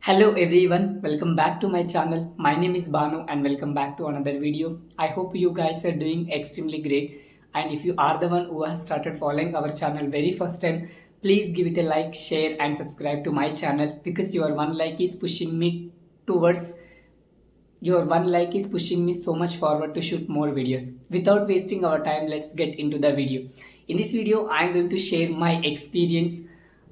Hello everyone, welcome back to my channel. My name is Banu and welcome back to another video. I hope you guys are doing extremely great. And if you are the one who has started following our channel very first time, please give it a like, share and subscribe to my channel because your one like is pushing me towards your one like is pushing me so much forward to shoot more videos. Without wasting our time, let's get into the video. In this video, I am going to share my experience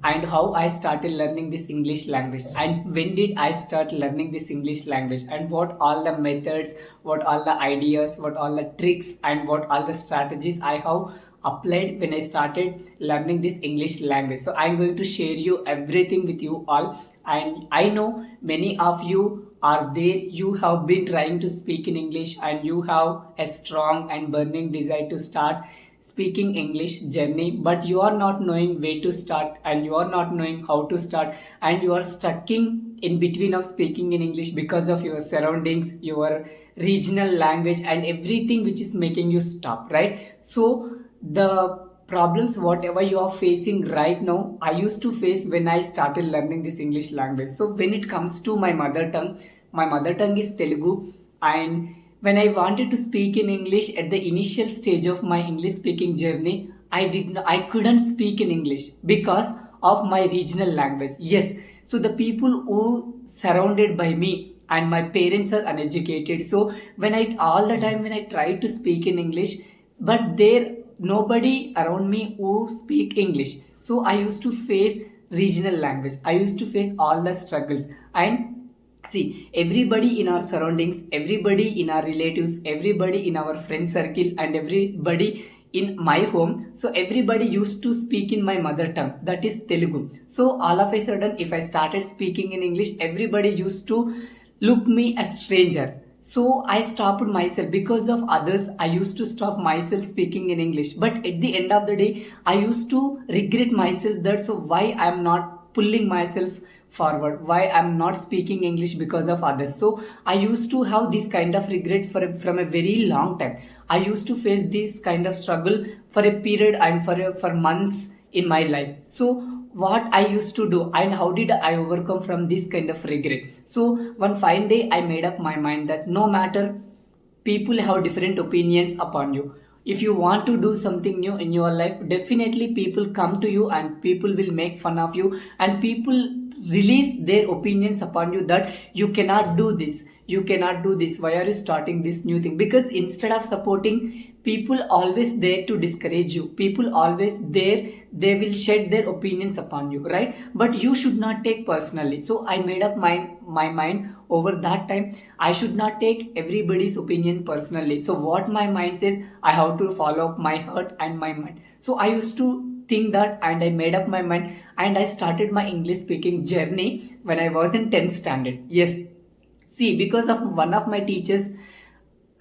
and how I started learning this English language and when did I start learning this English language and what all the methods, what all the ideas, what all the tricks and what all the strategies I have applied when I started learning this English language. So I'm going to share you everything with you all, and I know many of you are there, you have been trying to speak in English and you have a strong and burning desire to start speaking English journey, but you are not knowing where to start and you are not knowing how to start, and you are stuck in between of speaking in English because of your surroundings, your regional language and everything which is making you stop, right? So the problems whatever you are facing right now, I used to face when I started learning this English language. So when it comes to my mother tongue, my mother tongue is Telugu, and when I wanted to speak in English at the initial stage of my English speaking journey, I couldn't speak in English because of my regional language. Yes, so the people who surrounded by me and my parents are uneducated. So when I all the time when I tried to speak in English, but there nobody around me who speak English. So I used to face regional language. I used to face all the struggles. And see, everybody in our surroundings, everybody in our relatives, everybody in our friend circle, and everybody in my home. So everybody used to speak in my mother tongue, that is Telugu. So all of a sudden, if I started speaking in English, everybody used to look me as stranger. So I stopped myself because of others. I used to stop myself speaking in English. But at the end of the day, I used to regret myself that so why I'm not pulling myself forward, why I'm not speaking English because of others. So I used to have this kind of regret from a very long time. I used to face this kind of struggle for a period and for months in my life. So what I used to do and how did I overcome from this kind of regret? So one fine day I made up my mind that no matter, people have different opinions upon you. If you want to do something new in your life, definitely people come to you and people will make fun of you and people release their opinions upon you that you cannot do this, you cannot do this, why are you starting this new thing? Because instead of supporting, people always there to discourage you, people always there, they will shed their opinions upon you, right? But you should not take personally. So I made up my mind over that time, I should not take everybody's opinion personally. So what my mind says, I have to follow up my heart and my mind. So I used to think that and I made up my mind and I started my English speaking journey when I was in 10th standard. Yes, see, because of one of my teachers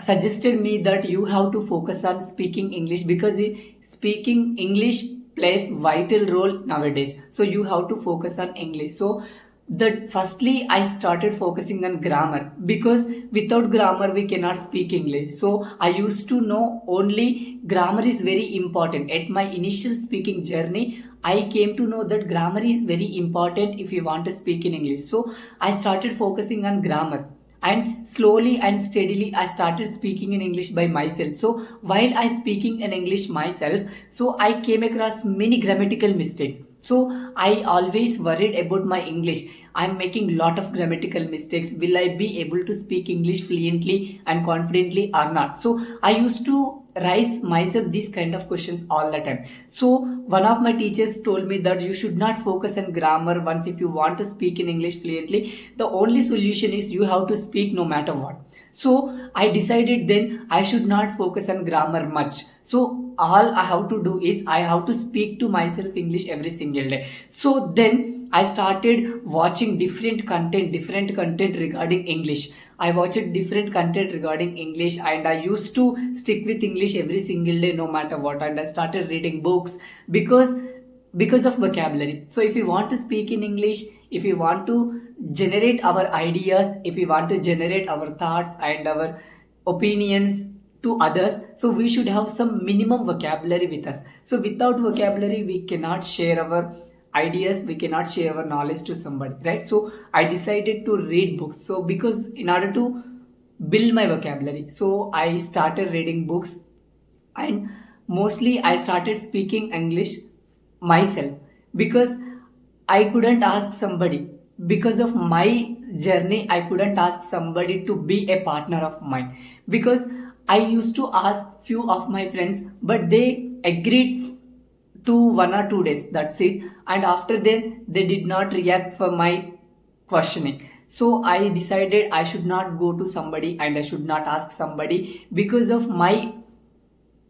suggested me that you have to focus on speaking English because speaking English plays vital role nowadays. So you have to focus on English. So that firstly I started focusing on grammar because without grammar we cannot speak English. So I used to know only grammar is very important. At my initial speaking journey, I came to know that grammar is very important if you want to speak in English. So I started focusing on grammar and slowly and steadily I started speaking in English by myself. So while I speaking in English myself, so I came across many grammatical mistakes. So I always worried about my English, I'm making lot of grammatical mistakes, will I be able to speak English fluently and confidently or not? So I used to raise myself these kind of questions all the time. So one of my teachers told me that you should not focus on grammar. Once if you want to speak in English fluently, the only solution is you have to speak no matter what. So I decided then I should not focus on grammar much. So all I have to do is I have to speak to myself English every single day. So then I started watching different content regarding English. I watched different content regarding English and I used to stick with English every single day no matter what, and I started reading books because of vocabulary. So if you want to speak in English, if you want to generate our ideas, if we want to generate our thoughts and our opinions to others, so we should have some minimum vocabulary with us. So without vocabulary we cannot share our ideas, we cannot share our knowledge to somebody, right? So I decided to read books. So because in order to build my vocabulary, so I started reading books, and mostly I started speaking English myself, because I couldn't ask somebody. Because of my journey, I couldn't ask somebody to be a partner of mine, because I used to ask few of my friends, but they agreed to 1 or 2 days, that's it. And after then they did not react for my questioning. So I decided I should not go to somebody and I should not ask somebody because of my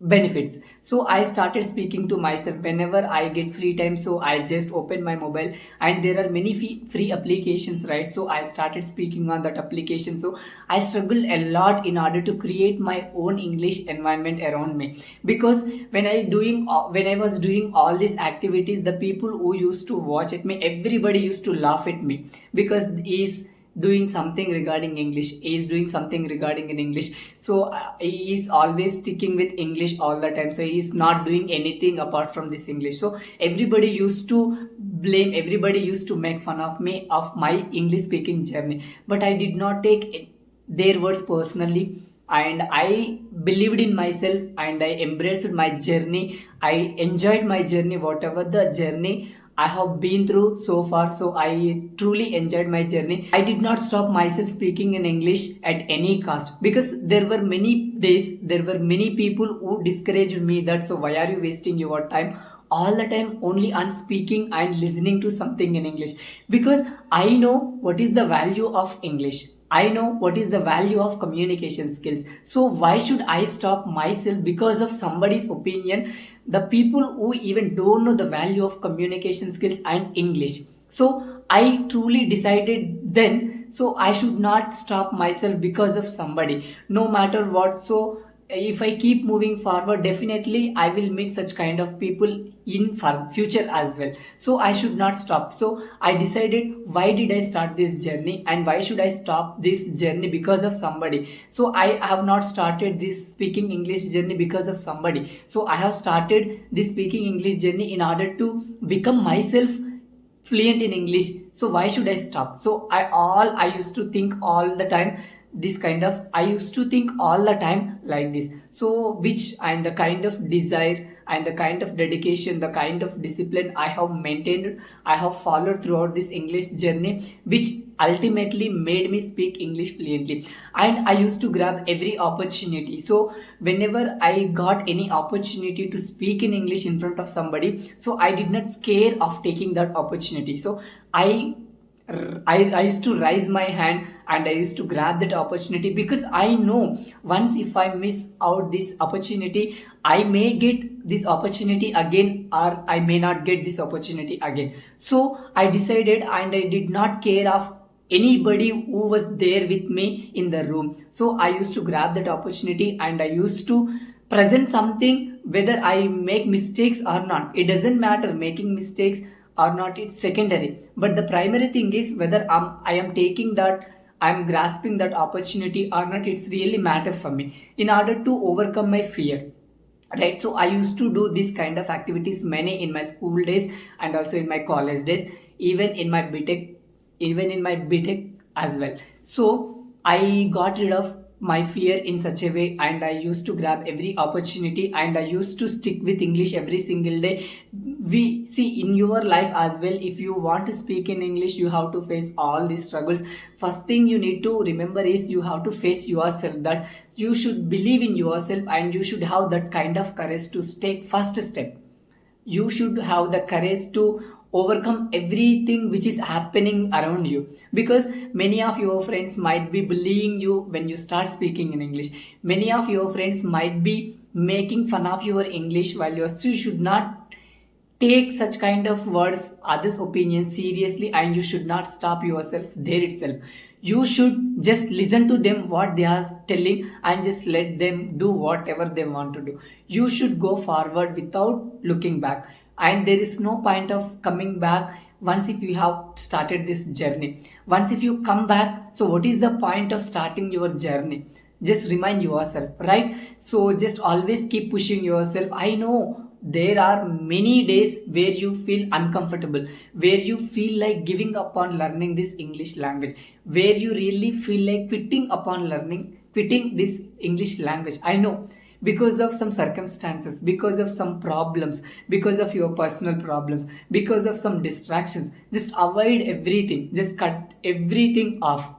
benefits. So I started speaking to myself whenever I get free time. So I just open my mobile, and there are many free applications, right? So I started speaking on that application. So I struggled a lot in order to create my own English environment around me, because when I was doing all these activities, the people who used to watch at me, everybody used to laugh at me, because is doing something regarding English, he is doing something regarding in English. So he is always sticking with English all the time, so he is not doing anything apart from this English. So everybody used to blame, everybody used to make fun of me of my English speaking journey, but I did not take their words personally, and I believed in myself, and I embraced my journey. I enjoyed my journey, whatever the journey I have been through so far. So I truly enjoyed my journey. I did not stop myself speaking in English at any cost, because there were many days, there were many people who discouraged me that, so why are you wasting your time all the time only on speaking and listening to something in English? Because I know what is the value of English. I know what is the value of communication skills. So why should I stop myself because of somebody's opinion? The people who even don't know the value of communication skills and English. So I truly decided then, so I should not stop myself because of somebody, no matter what. So if I keep moving forward, definitely I will meet such kind of people in future as well. So I should not stop. So I decided, why did I start this journey and why should I stop this journey because of somebody? So I have not started this speaking English journey because of somebody. So I have started this speaking English journey in order to become myself fluent in English. So why should I stop? So I used to think all the time this kind of, I used to think all the time like this. So which, and the kind of desire and the kind of dedication, the kind of discipline I have maintained, I have followed throughout this English journey, which ultimately made me speak English fluently. And I used to grab every opportunity. So whenever I got any opportunity to speak in English in front of somebody, so I did not scare of taking that opportunity. So I used to raise my hand and I used to grab that opportunity, because I know once if I miss out this opportunity, I may get this opportunity again, or I may not get this opportunity again. So I decided, and I did not care of anybody who was there with me in the room. So I used to grab that opportunity and I used to present something, whether I make mistakes or not. It doesn't matter making mistakes or not, it's secondary, but the primary thing is whether I am taking that, I'm grasping that opportunity or not. It's really matter for me in order to overcome my fear, right? So I used to do this kind of activities many in my school days and also in my college days, even in my btech, even in my btech as well. So I got rid of my fear in such a way, and I used to grab every opportunity, and I used to stick with English every single day. We see in your life as well, if you want to speak in English, you have to face all these struggles. First thing you need to remember is you have to face yourself, that you should believe in yourself, and you should have that kind of courage to take first step. You should have the courage to overcome everything which is happening around you, because many of your friends might be bullying you when you start speaking in English. Many of your friends might be making fun of your English while you should not take such kind of words, others opinions seriously, and you should not stop yourself there itself. You should just listen to them what they are telling, and just let them do whatever they want to do. You should go forward without looking back, and there is no point of coming back once if you have started this journey. Once if you come back, so what is the point of starting your journey? Just remind yourself, right? So just always keep pushing yourself. I know there are many days where you feel uncomfortable, where you feel like giving up on learning this English language, where you really feel like quitting this English language. I know, because of some circumstances, because of some problems, because of your personal problems, because of some distractions. Just avoid everything, just cut everything off,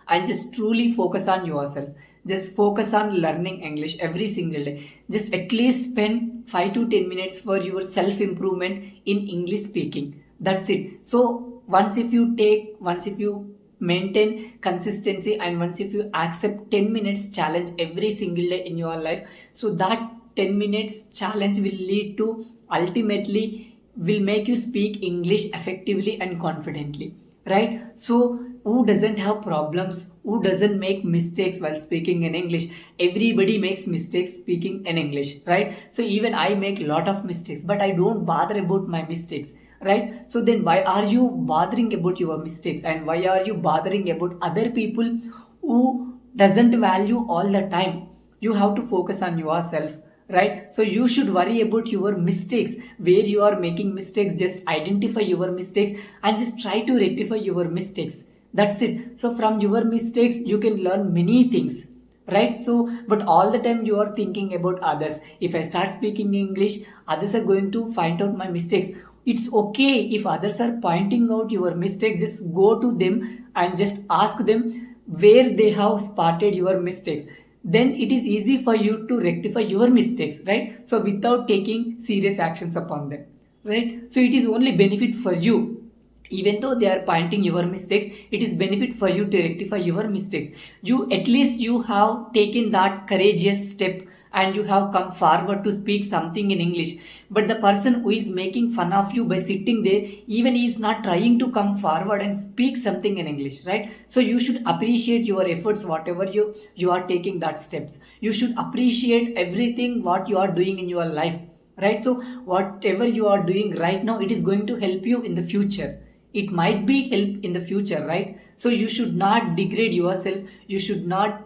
and just truly focus on yourself. Just focus on learning English every single day. Just at least spend 5 to 10 minutes for your self improvement in English speaking. That's it. So once if you maintain consistency, and once if you accept 10 minutes challenge every single day in your life, so that 10 minutes challenge will lead to, ultimately, will make you speak English effectively and confidently, right? So who doesn't have problems, who doesn't make mistakes while speaking in English? Everybody makes mistakes speaking in English, right? So even I make a lot of mistakes, but I don't bother about my mistakes, right? So then why are you bothering about your mistakes, and why are you bothering about other people who doesn't value all the time? You have to focus on yourself, right? So you should worry about your mistakes. Where you are making mistakes, just identify your mistakes and just try to rectify your mistakes. That's it. So from your mistakes you can learn many things, right? So but all the time you are thinking about others. If I start speaking English, others are going to find out my mistakes. It's okay if others are pointing out your mistakes. Just go to them and just ask them where they have spotted your mistakes. Then it is easy for you to rectify your mistakes, right? So without taking serious actions upon them, right? So it is only benefit for you. Even though they are pointing your mistakes, it is benefit for you to rectify your mistakes. You, at least you have taken that courageous step, and you have come forward to speak something in English. But the person who is making fun of you by sitting there, even he is not trying to come forward and speak something in English, right? So you should appreciate your efforts, whatever you are taking that steps. You should appreciate everything what you are doing in your life, right? So whatever you are doing right now, it is going to help you in the future. It might be help in the future, right? So you should not degrade yourself. You should not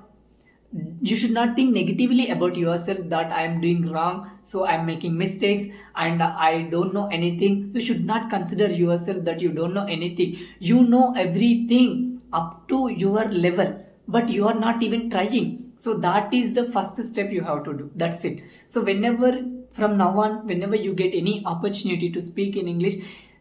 think negatively about yourself, that I am doing wrong, so I am making mistakes, and I don't know anything. So you should not consider yourself that you don't know anything. You know everything up to your level, but you are not even trying. So that is the first step you have to do. That's it. So whenever, from now on, whenever you get any opportunity to speak in English,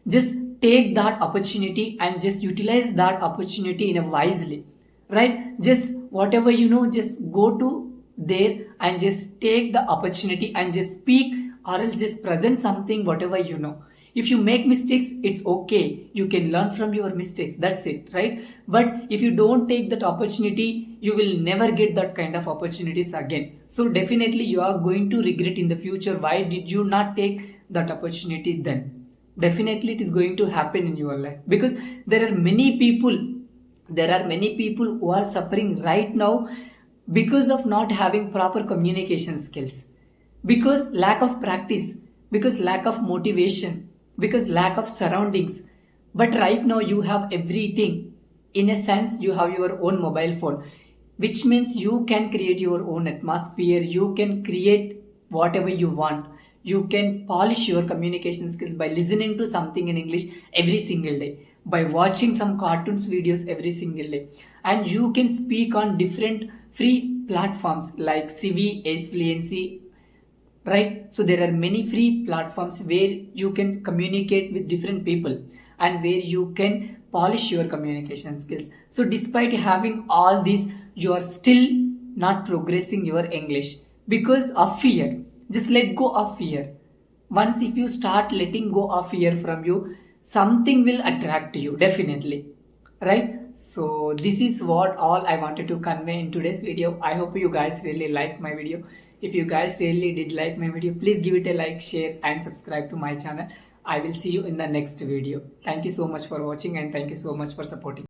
just take that opportunity and just utilize that opportunity in a wisely, right? Just whatever you know, just go to there and just take the opportunity and just speak, or else just present something whatever you know. If you make mistakes, it's okay, you can learn from your mistakes. That's it, right? But if you don't take that opportunity, you will never get that kind of opportunities again. So definitely you are going to regret in the future, why did you not take that opportunity then? Definitely it is going to happen in your life, because there are many people who are suffering right now because of not having proper communication skills, because lack of practice, because lack of motivation, because lack of surroundings. But right now you have everything. In a sense, you have your own mobile phone, which means you can create your own atmosphere. You can create whatever you want. You can polish your communication skills by listening to something in English every single day, by watching some cartoons videos every single day. And you can speak on different free platforms like CV, Ace Fluency, right? So there are many free platforms where you can communicate with different people, and where you can polish your communication skills. So despite having all these, you are still not progressing your English because of fear. Just let go of fear. Once if you start letting go of fear from you, something will attract you, definitely, right? So this is what all I wanted to convey in today's video. I hope you guys really like my video. If you guys really did like my video, please give it a like, share and subscribe to my channel. I will see you in the next video. Thank you so much for watching, and thank you so much for supporting.